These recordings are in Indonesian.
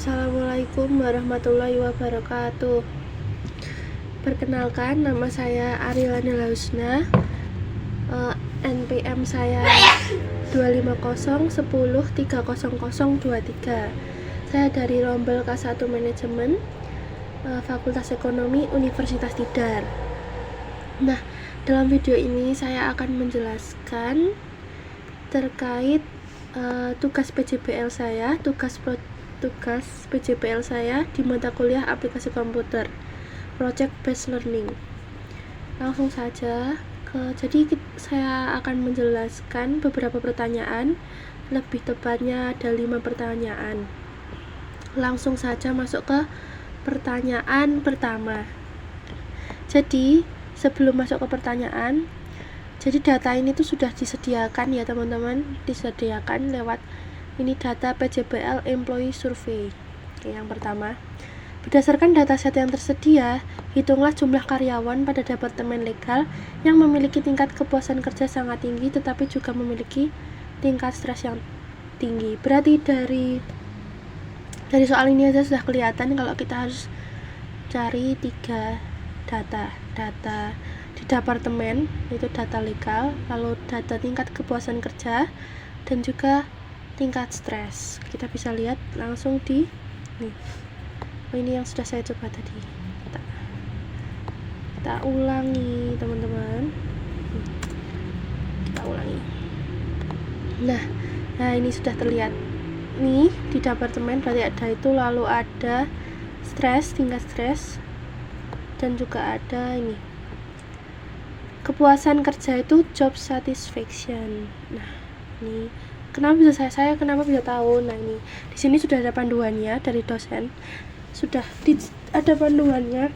Assalamualaikum warahmatullahi wabarakatuh. Perkenalkan, nama saya Arilani Lausna. NPM saya 25010300023. Saya dari Rombel K1 Manajemen, Fakultas Ekonomi Universitas Tidar. Nah, dalam video ini saya akan menjelaskan terkait tugas PJBL saya, tugas PJBL saya di mata kuliah aplikasi komputer, Project Based Learning. Langsung saja jadi saya akan menjelaskan beberapa pertanyaan, lebih tepatnya ada 5 pertanyaan. Langsung saja masuk ke pertanyaan pertama. Jadi sebelum masuk ke pertanyaan, jadi data ini tuh sudah disediakan ya teman-teman, disediakan lewat ini data PJBL Employee Survey. Oke, yang pertama, berdasarkan dataset yang tersedia, hitunglah jumlah karyawan pada departemen legal yang memiliki tingkat kepuasan kerja sangat tinggi tetapi juga memiliki tingkat stres yang tinggi. Berarti dari soal ini aja sudah kelihatan kalau kita harus cari 3 data di departemen, yaitu data legal, lalu data tingkat kepuasan kerja, dan juga tingkat stres. Kita bisa lihat langsung di ini yang sudah saya coba tadi. Kita ulangi teman-teman, kita ulangi. Nah ini sudah terlihat nih di departemen, berarti ada itu, lalu ada stres, tingkat stres, dan juga ada ini kepuasan kerja, itu job satisfaction. Nah ini kenapa bisa kenapa bisa tahu? Nah ini di sini sudah ada panduannya dari dosen, sudah ada panduannya.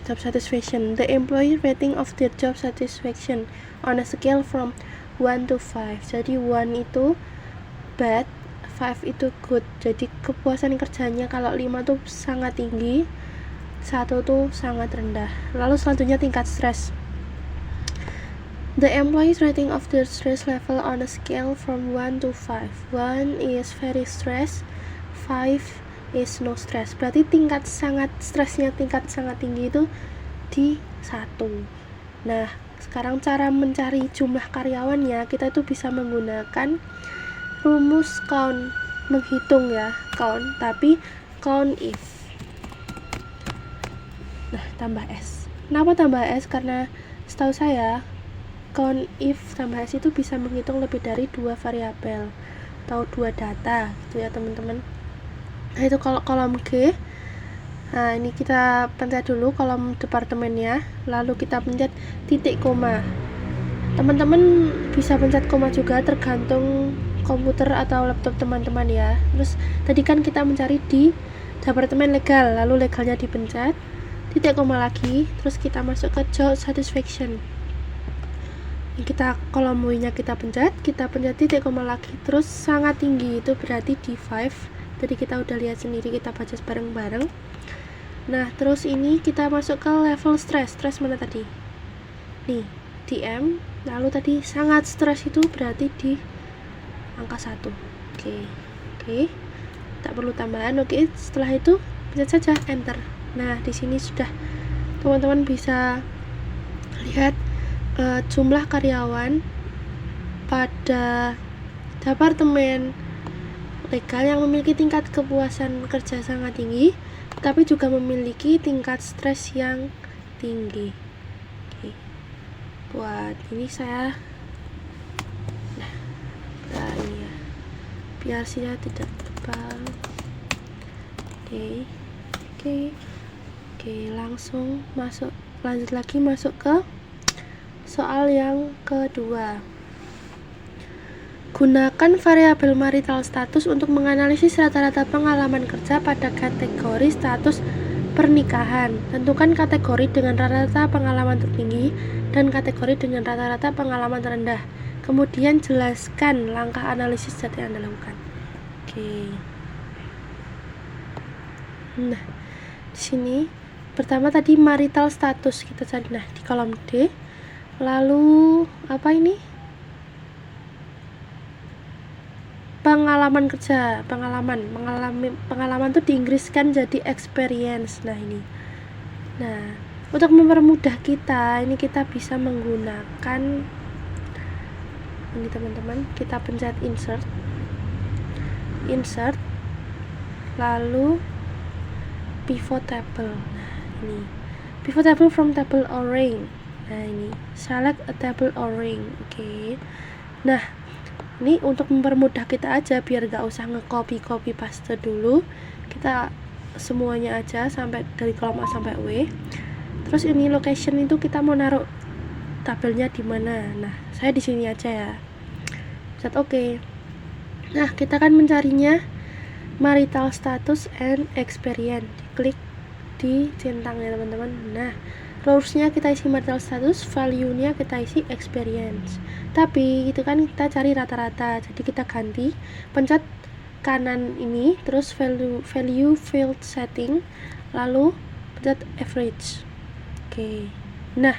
Job satisfaction, the employee rating of their job satisfaction on a scale from 1 to 5. Jadi 1 itu bad, 5 itu good. Jadi kepuasan kerjanya kalau 5 tuh sangat tinggi, 1 tuh sangat rendah. Lalu selanjutnya tingkat stres. The employee's rating of their stress level on a scale from 1 to 5. 1 is very stressed, 5 is no stress. Berarti tingkat sangat stresnya, tingkat sangat tinggi itu di 1. Nah, sekarang cara mencari jumlah karyawannya, kita itu bisa menggunakan rumus count, menghitung ya, count, tapi count if. Nah, tambah S. Kenapa tambah S? Karena setahu saya count if tambah S itu bisa menghitung lebih dari 2 variabel atau 2 data gitu ya teman-teman. Nah itu kalau kolom G. Nah ini kita pencet dulu kolom departemennya, lalu kita pencet titik koma. Teman-teman bisa pencet koma juga tergantung komputer atau laptop teman-teman ya. Terus tadi kan kita mencari di departemen legal, lalu legalnya dipencet, titik koma lagi, terus kita masuk ke job satisfaction. Kita kolom W-nya kita pencet titik koma lagi, terus sangat tinggi itu berarti di 5. Tadi kita udah lihat sendiri, kita baca bareng-bareng. Nah terus ini kita masuk ke level stres mana tadi? Nih di M, lalu tadi sangat stres itu berarti di angka 1. Oke, tak perlu tambahan. Oke, setelah itu pencet saja enter. Nah di sini sudah teman-teman bisa lihat jumlah karyawan pada departemen legal yang memiliki tingkat kepuasan kerja sangat tinggi tapi juga memiliki tingkat stres yang tinggi. Oke. Buat ini saya ini ya, biar saya tidak tebal. Oke, langsung lanjut lagi masuk ke soal yang kedua. Gunakan variabel marital status untuk menganalisis rata-rata pengalaman kerja pada kategori status pernikahan. Tentukan kategori dengan rata-rata pengalaman tertinggi dan kategori dengan rata-rata pengalaman terendah. Kemudian jelaskan langkah analisis data yang Anda lakukan. Oke. Nah, di sini pertama tadi marital status kita cari. Nah, di kolom D. Lalu apa ini? pengalaman kerja, pengalaman tuh di Inggris kan jadi experience. Nah ini, nah untuk mempermudah kita, ini kita bisa menggunakan ini teman-teman, kita pencet insert lalu pivot table. Nah ini pivot table from table or ring. Nah ini select a table or ring. Oke. Nah ini untuk mempermudah kita aja, biar gak usah nge-copy paste dulu, kita semuanya aja sampai dari kolom A sampai W. Terus ini location itu kita mau naruh tabelnya di mana. Nah saya di sini aja ya. Set oke. Nah kita akan mencarinya marital status and experience. Klik di centang ya teman-teman. Nah rules-nya kita isi marital status, value-nya kita isi experience. Tapi itu kan kita cari rata-rata, jadi kita ganti, pencet kanan ini, terus value field setting, lalu pencet average. Oke. Nah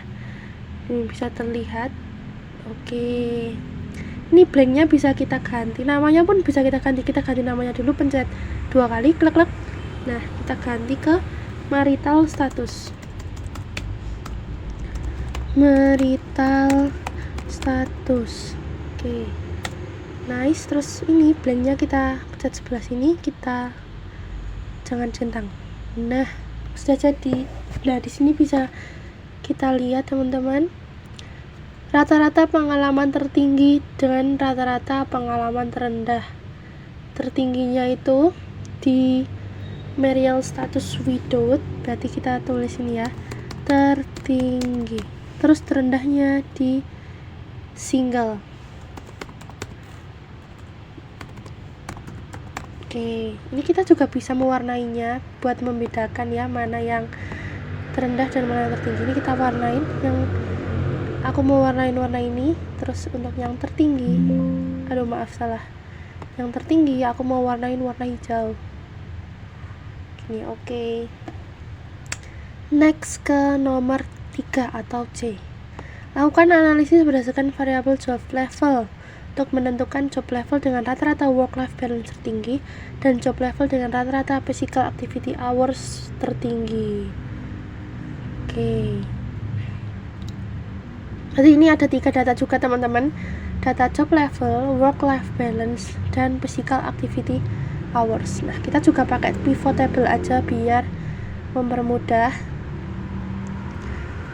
ini bisa terlihat. Oke. Ini blanknya bisa kita ganti, namanya pun bisa kita ganti namanya dulu, pencet 2 kali, klik. Nah kita ganti ke marital status. Oke, nice. Terus ini blanknya kita pencet sebelah sini, kita jangan centang. Nah sudah jadi. Nah di sini bisa kita lihat teman-teman, rata-rata pengalaman tertinggi dengan rata-rata pengalaman terendah. Tertingginya itu di marital status without, berarti kita tulis ini ya, tertinggi. Terus terendahnya di single. Oke, ini kita juga bisa mewarnainya buat membedakan ya mana yang terendah dan mana yang tertinggi. Ini kita warnain, yang aku mau warna ini. Terus untuk yang tertinggi, yang tertinggi aku mau warnain warna hijau. Gini, oke. Next ke nomor 3 atau C. Lakukan analisis berdasarkan variabel job level untuk menentukan job level dengan rata-rata work-life balance tertinggi dan job level dengan rata-rata physical activity hours tertinggi. Oke. Jadi ini ada 3 data juga teman-teman. Data job level, work-life balance, dan physical activity hours. Nah kita juga pakai pivot table aja biar mempermudah.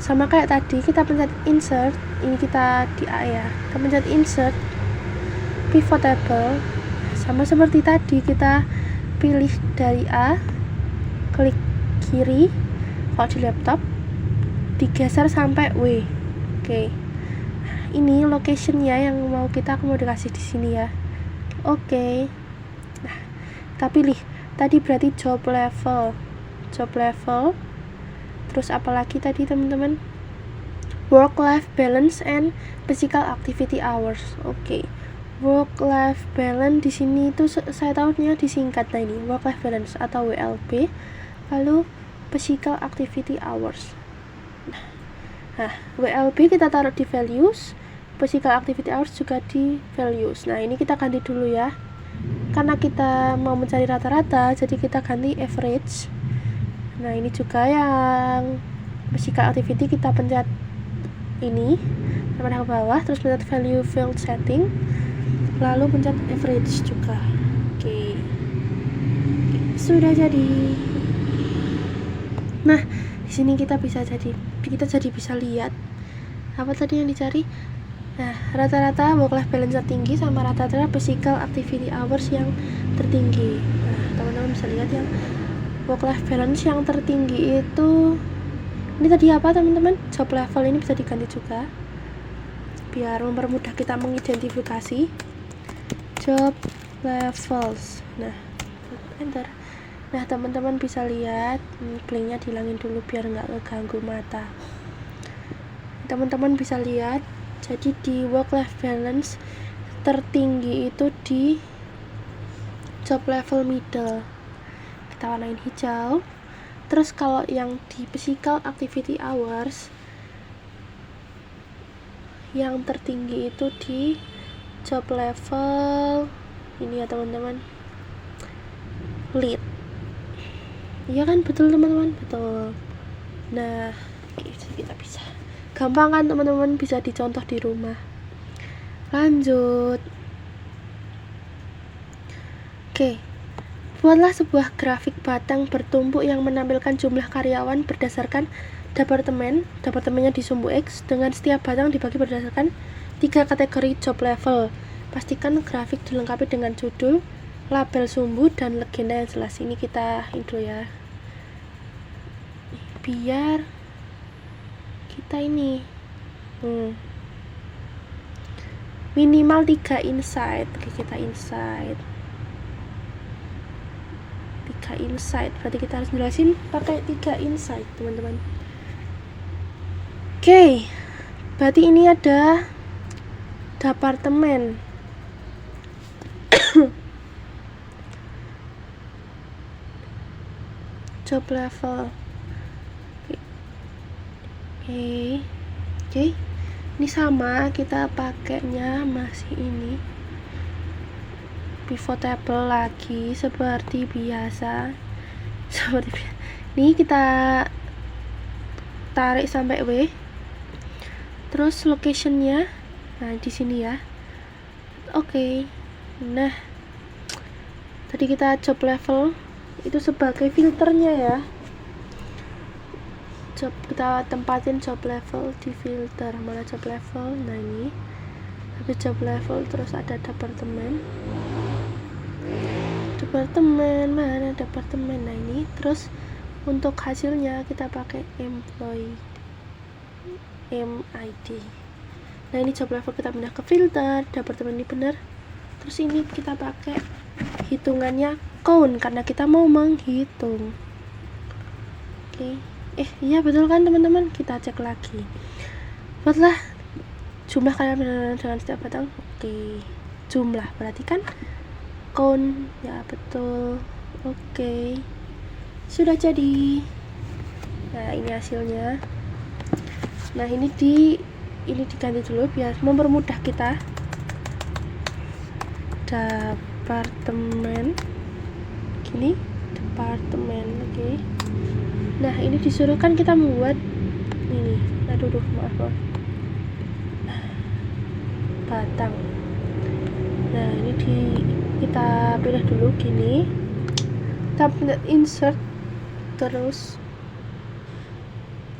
Sama kayak tadi, kita pencet insert, ini kita di A ya, kita pencet insert pivot table, sama seperti tadi kita pilih dari A, klik kiri kalau di laptop, digeser sampai W. Oke. Ini locationnya yang mau kita akomodasi di sini ya. Oke. Nah kita pilih tadi, berarti job level, terus apalagi tadi teman-teman, work life balance and physical activity hours. Oke. Work life balance di sini itu saya tahunya disingkat, nah ini work life balance atau WLB, lalu physical activity hours. Nah WLB kita taruh di values, physical activity hours juga di values. Nah ini kita ganti dulu ya, karena kita mau mencari rata-rata, jadi kita ganti average. Nah ini juga yang physical activity kita pencet ini sampai ke bawah, terus pencet value field setting, lalu pencet average juga. Oke. Sudah jadi. Nah di sini kita jadi bisa lihat apa tadi yang dicari. Nah rata-rata work life balance tertinggi sama rata-rata physical activity hours yang tertinggi. Nah teman-teman bisa lihat yang work life balance yang tertinggi itu, ini tadi apa teman-teman, job level, ini bisa diganti juga biar mempermudah kita mengidentifikasi job levels. Nah enter. Nah teman-teman bisa lihat, blanknya dihilangin dulu biar nggak ngeganggu mata. Teman-teman bisa lihat, jadi di work life balance tertinggi itu di job level middle, kita warnain hijau. Terus kalau yang di physical activity hours yang tertinggi itu di job level ini ya teman-teman, lead. Iya kan, betul teman-teman, betul. Nah, kita bisa gampang kan teman-teman, bisa dicontoh di rumah. Lanjut. Oke, buatlah sebuah grafik batang bertumpuk yang menampilkan jumlah karyawan berdasarkan departemen. Departemennya di sumbu X, dengan setiap batang dibagi berdasarkan 3 kategori job level. Pastikan grafik dilengkapi dengan judul, label sumbu, dan legenda yang jelas. Ini kita intro ya, biar kita ini minimal 3 insight. Oke, kita insight 3 insight, berarti kita harus jelasin pakai 3 insight teman-teman. Oke, berarti ini ada departemen. Job level. Oke. Ini sama, kita pakainya masih ini pivot table lagi seperti biasa. Ini kita tarik sampai W. Terus locationnya, nah di sini ya. Oke. Nah, tadi kita job level itu sebagai filternya ya. Kita tempatin job level di filter. Mana job level? Nah ini ada job level, terus ada departemen. Mana departemen? Nah ini, terus untuk hasilnya kita pakai employee MID. Nah ini job level kita pindah ke filter, departemen ini benar. Terus ini kita pakai hitungannya count karena kita mau menghitung. Oke. Iya betul kan teman-teman, kita cek lagi. Buatlah jumlah karyawan dengan setiap batang. Oke, jumlah berarti kan count ya, betul. Oke, sudah jadi. Nah ini hasilnya. Nah ini diganti dulu biar mempermudah kita. Departemen gini, departemen. Oke. Nah ini disuruh kan kita membuat ini, aduh maaf batang. Nah ini kita pilih dulu gini, kita insert, terus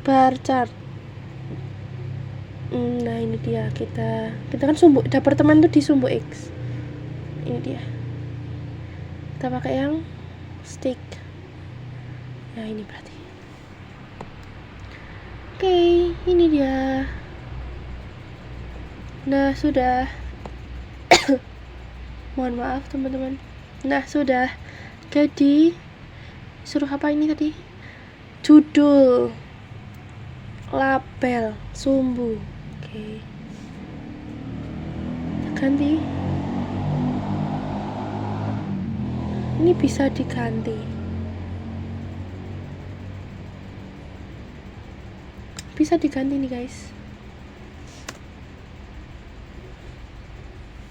bar chart. Nah ini dia, kita kan sumbu departemen itu di sumbu X. Ini dia, kita pakai yang stick. Nah ini berarti. Oke, ini dia. Nah, sudah. Mohon maaf, teman-teman. Nah, sudah. Jadi, suruh apa ini tadi? Judul, label, sumbu. Oke. Kita ganti. Ini bisa diganti. Bisa diganti nih guys.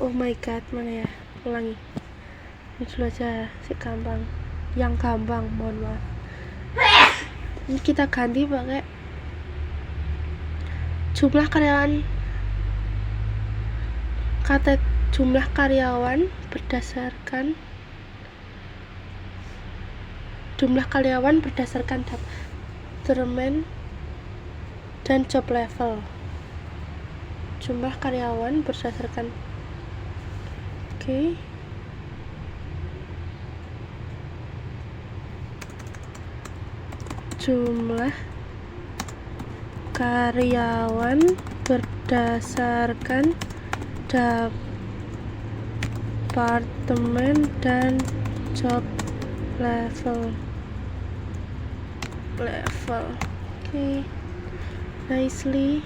Oh my god, mana ya? Ulangi. Ini dulu aja, gampang. Yang gampang, mohon maaf. Ini kita ganti pakai jumlah karyawan. Kata jumlah karyawan berdasarkan departemen dan job level. Jumlah karyawan berdasarkan jumlah karyawan berdasarkan departemen dan job level. Oke. Nicely.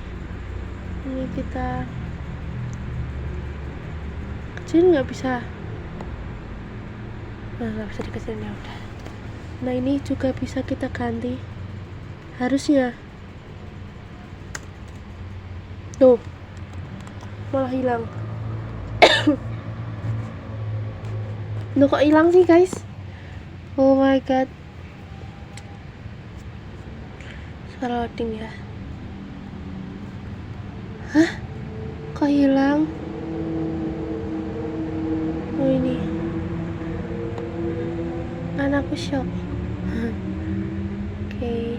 Ini kita kecil, nggak bisa dikecilin, ya udah. Nah ini juga bisa kita ganti, harusnya tuh malah hilang. Loh, kok hilang sih guys? Oh my god. Loading ya. Hah? Kok hilang? Oh ini. Anakku shock. Oke.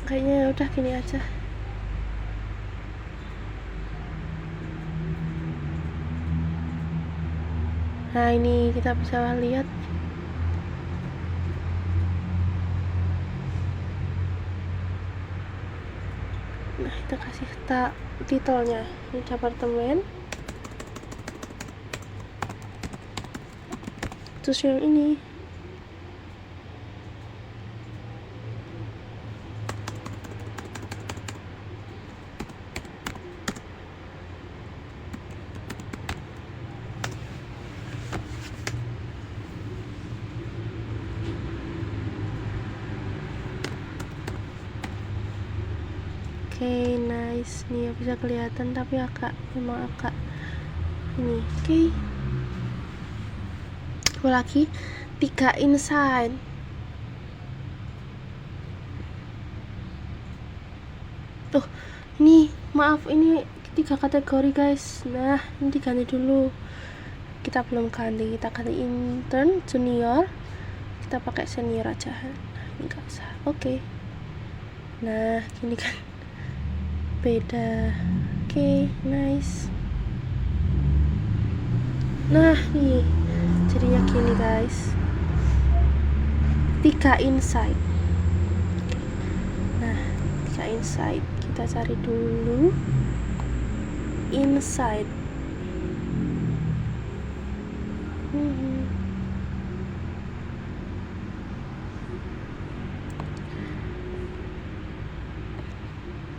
Kayaknya ya udah gini aja. Nah ini kita bisa lihat. Nah kita kasih titelnya. Ini apartemen. Terus yang ini. Oke, nice. Nih ya bisa kelihatan tapi memang agak ini. Oke. Lagi 3 inside. Oh, ini maaf, ini 3 kategori guys. Nah, ini diganti dulu. Kita belum ganti, kita ganti intern, junior. Kita pakai senior aja. Nah, ini gak usah. Oke. Nah, gini kan beda. Oke, nice. Nah, nih jadinya gini guys. 3 inside. Nah, 3 inside. Kita cari dulu inside.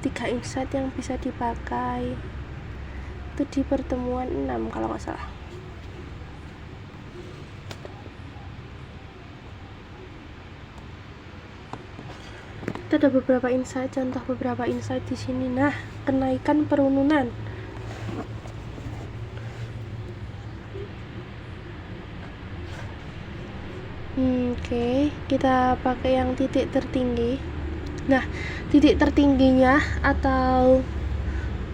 Tiga insight yang bisa dipakai itu di pertemuan 6 kalau nggak salah. Itu ada beberapa insight, contoh beberapa insight di sini. Nah, kenaikan perununan. Oke, kita pakai yang titik tertinggi. Nah, titik tertingginya atau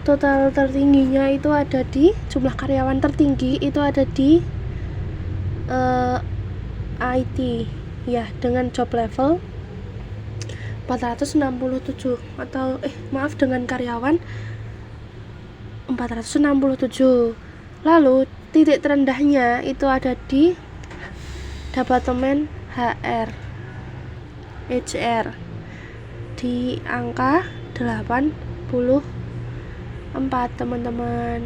total tertingginya itu ada di jumlah karyawan tertinggi itu ada di IT ya, dengan job level 467 atau maaf, dengan karyawan 467. Lalu titik terendahnya itu ada di departemen HR di angka 84 teman-teman.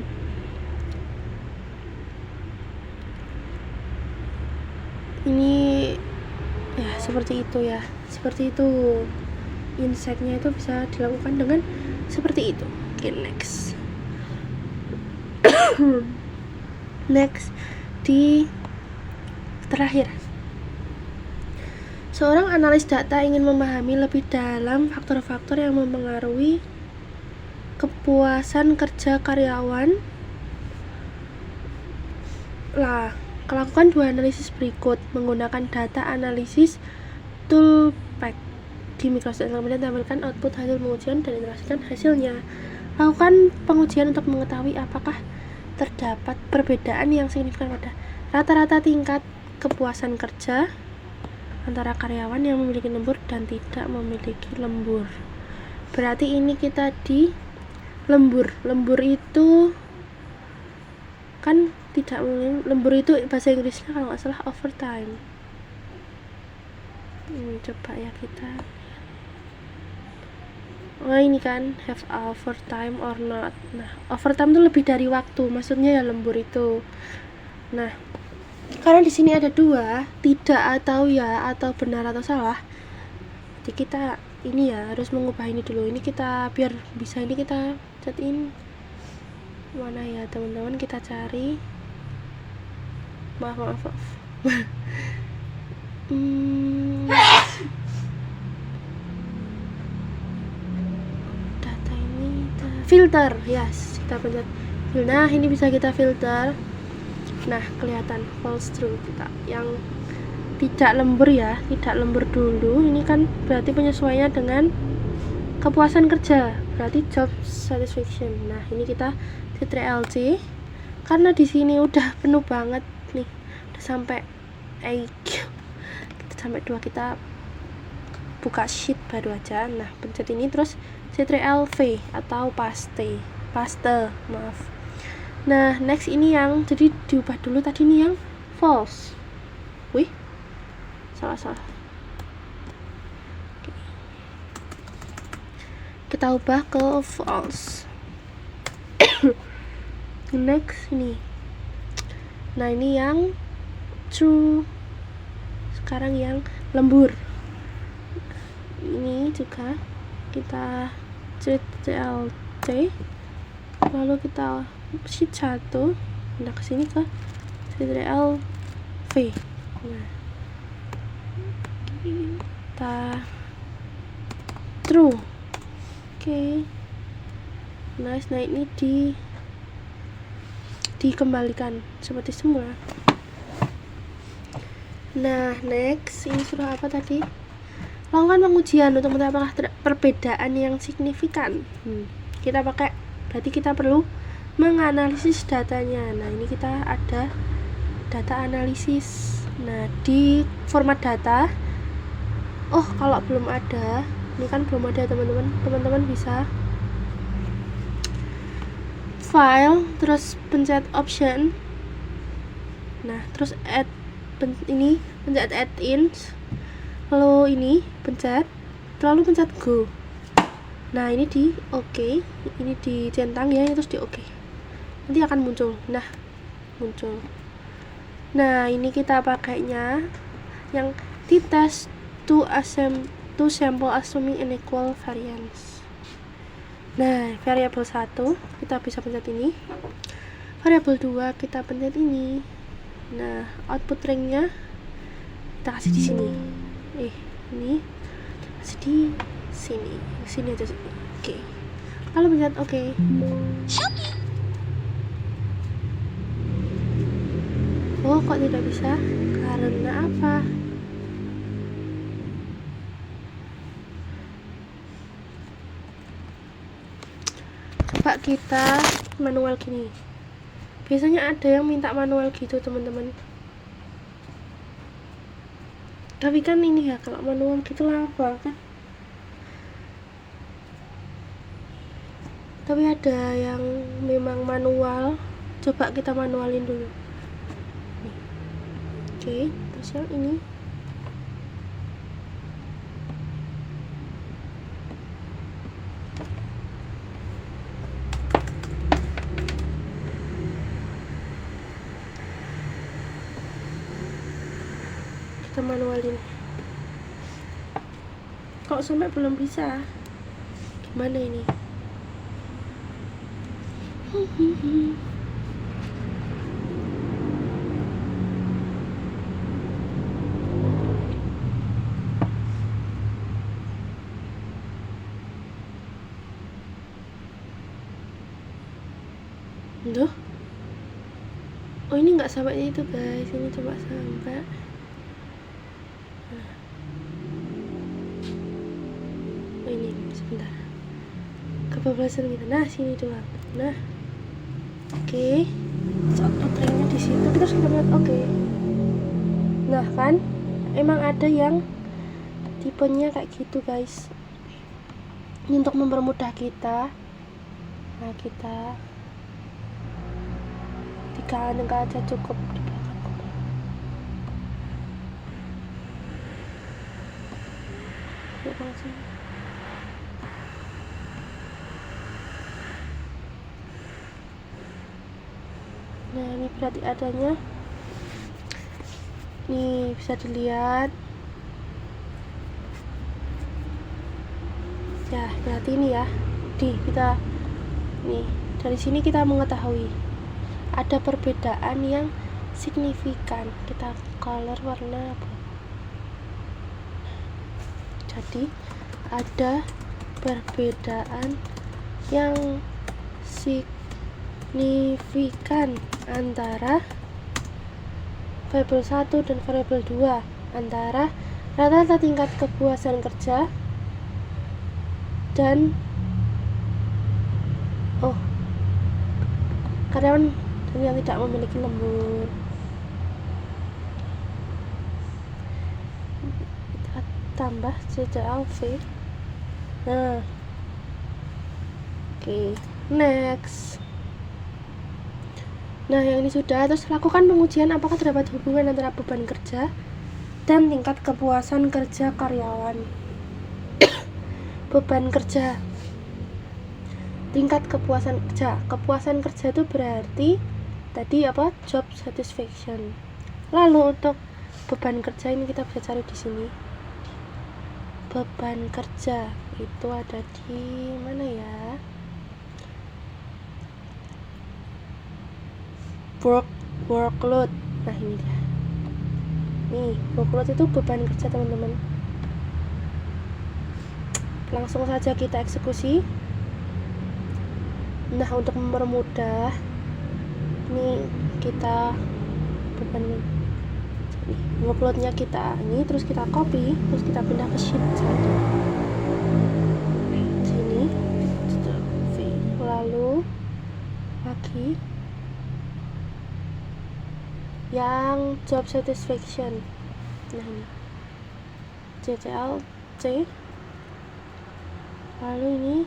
Ini ya seperti itu ya, seperti itu. Insight-nya itu bisa dilakukan dengan seperti itu. Oke, next. Next, di terakhir, seorang analis data ingin memahami lebih dalam faktor-faktor yang mempengaruhi kepuasan kerja karyawan. Lakukan 2 analisis berikut menggunakan data analisis toolpack di Microsoft Excel, kemudian tampilkan output hasil pengujian dan ilustrasikan hasilnya. Lakukan pengujian untuk mengetahui apakah terdapat perbedaan yang signifikan pada rata-rata tingkat kepuasan kerja antara karyawan yang memiliki lembur dan tidak memiliki lembur. Berarti ini kita di lembur. Lembur itu kan tidak memiliki lembur, itu bahasa Inggrisnya kalau nggak salah overtime. Coba ya kita. Oh, ini kan have overtime or not. Nah, overtime itu lebih dari waktu, maksudnya ya lembur itu. Nah, karena di sini ada 2, tidak atau ya, atau benar atau salah. Jadi kita ini ya harus mengubah ini dulu. Ini kita biar bisa, ini kita catin mana ya teman-teman, kita cari. Maaf. filter, yes, kita pencet. Nah ini bisa kita filter. Nah kelihatan false true kita yang tidak lembur ya, tidak lembur dulu. Ini kan berarti penyesuaiannya dengan kepuasan kerja, berarti job satisfaction. Nah ini kita Ctrl+C karena di sini udah penuh banget nih, udah sampai IQ, kita sampai 2, kita buka sheet baru aja. Nah pencet ini terus Ctrl+V atau paste, maaf. Nah next ini yang jadi diubah dulu, tadi ini yang false. Wih, salah. Kita ubah ke false. Next ini. Nah ini yang true. Sekarang yang lembur. Ini juga kita Ctrl+C, lalu kita shift 1, nah kesini ke Ctrl+V. Nah kita true. Oke. Nice. Nah ini dikembalikan seperti semula. Nah next ini suruh apa tadi? Lakukan pengujian untuk mengetahui apakah perbedaan yang signifikan. Kita pakai, berarti kita perlu menganalisis datanya. Nah ini kita ada data analisis. Nah di format data, kalau belum ada, ini kan belum ada teman-teman bisa file, terus pencet option, nah terus pencet add in, lalu ini pencet, lalu pencet go. Nah ini di oke, ini dicentang ya, terus di oke, nanti akan muncul. Muncul. Nah ini kita pakainya yang t-test to sample assuming unequal variance. Nah variabel 1 kita bisa pencet ini, variabel 2 kita pencet ini. Nah output ringnya kita kasih di sini, ini kasih di sini aja sini. Oke. Lalu pencet oke. Kok tidak bisa? Karena apa? Coba kita manual gini. Biasanya ada yang minta manual gitu teman-teman. Tapi kan ini ya, kalau manual gitu lama kan. Tapi ada yang memang manual. Coba kita manualin dulu. Oke, terus yang ini. Kita manualin. Kok sampai belum bisa? Gimana ini? Duh. Ini nggak sampai itu guys, ini coba sampai. Ini sebentar, kebablasan kita. Nah sini doang. Nah oke, output ringnya di situ, kita harus lihat oke. Nah kan emang ada yang tipenya kayak gitu guys. Ini untuk mempermudah kita. Nah kita dikanan aja cukup di belakang. Nah ini berarti adanya, nih bisa dilihat ya, berarti ini ya, kita nih dari sini kita mengetahui ada perbedaan yang signifikan. Kita color warna apa, jadi ada perbedaan yang signifikan antara variabel 1 dan variabel 2 antara rata-rata tingkat kepuasan kerja dan karyawan yang tidak memiliki lembur. Kita tambah CCLV. Nah, oke, next. Nah, yang ini sudah. Terus lakukan pengujian apakah terdapat hubungan antara beban kerja dan tingkat kepuasan kerja karyawan. Beban kerja, tingkat kepuasan kerja. Kepuasan kerja itu berarti tadi apa? Job satisfaction. Lalu untuk beban kerja ini kita bisa cari di sini. Beban kerja itu ada di mana ya? Workload. Nah, ini dia. Nih, workload itu beban kerja, teman-teman. Langsung saja kita eksekusi. Nah, untuk mempermudah ini kita beban workloadnya kita ini, terus kita copy, terus kita pindah ke sheet 1 sini, lalu lagi yang job satisfaction. Nah, ini CCLC, lalu ini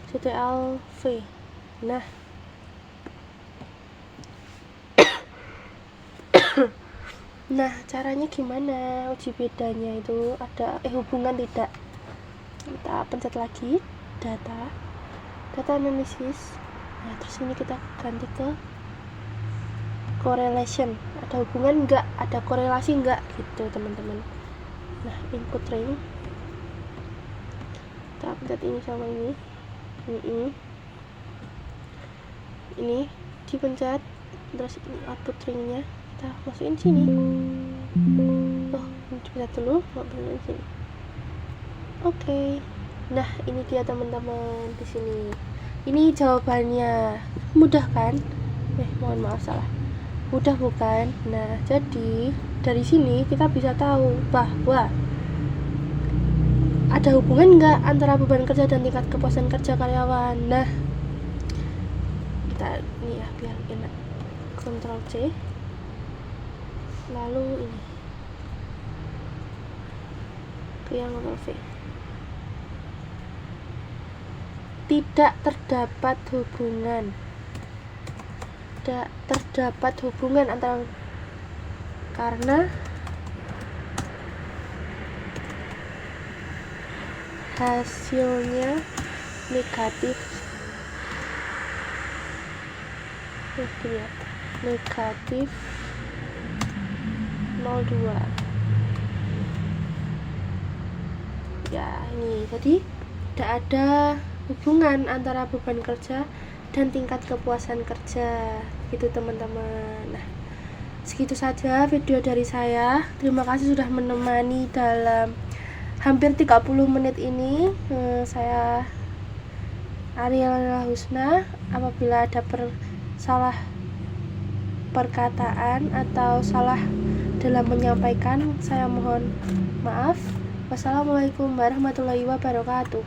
CCLV. Nah, nah, caranya gimana uji bedanya itu? Ada hubungan tidak? Kita pencet lagi data analisis. Nah, terus ini kita ganti ke correlation. Ada hubungan enggak? Ada korelasi enggak? Gitu, teman-teman. Nah, input ring. Kita pencet ini sama ini. Ini dipencet, terus ini output ringnya kita masukin sini. Ini dipencet dulu, masukin sini. Oke. Nah, ini dia, teman-teman, di sini. Ini jawabannya. Mudah kan? Mohon maaf, salah. Mudah bukan? Nah, jadi dari sini kita bisa tahu bahwa ada hubungan nggak antara beban kerja dan tingkat kepuasan kerja karyawan. Nah, kita ini ya biar enak, Ctrl C, lalu ini ke yang Ctrl V. Tidak terdapat hubungan. Tidak terdapat hubungan antara, karena hasilnya negatif. Negatif 0,2. Ya, ini jadi tidak ada hubungan antara beban kerja dan tingkat kepuasan kerja, gitu, teman-teman. Nah, segitu saja video dari saya. Terima kasih sudah menemani dalam hampir 30 menit ini. Saya Ariela Husna. Apabila ada salah perkataan atau salah dalam menyampaikan, saya mohon maaf. Wassalamualaikum warahmatullahi wabarakatuh.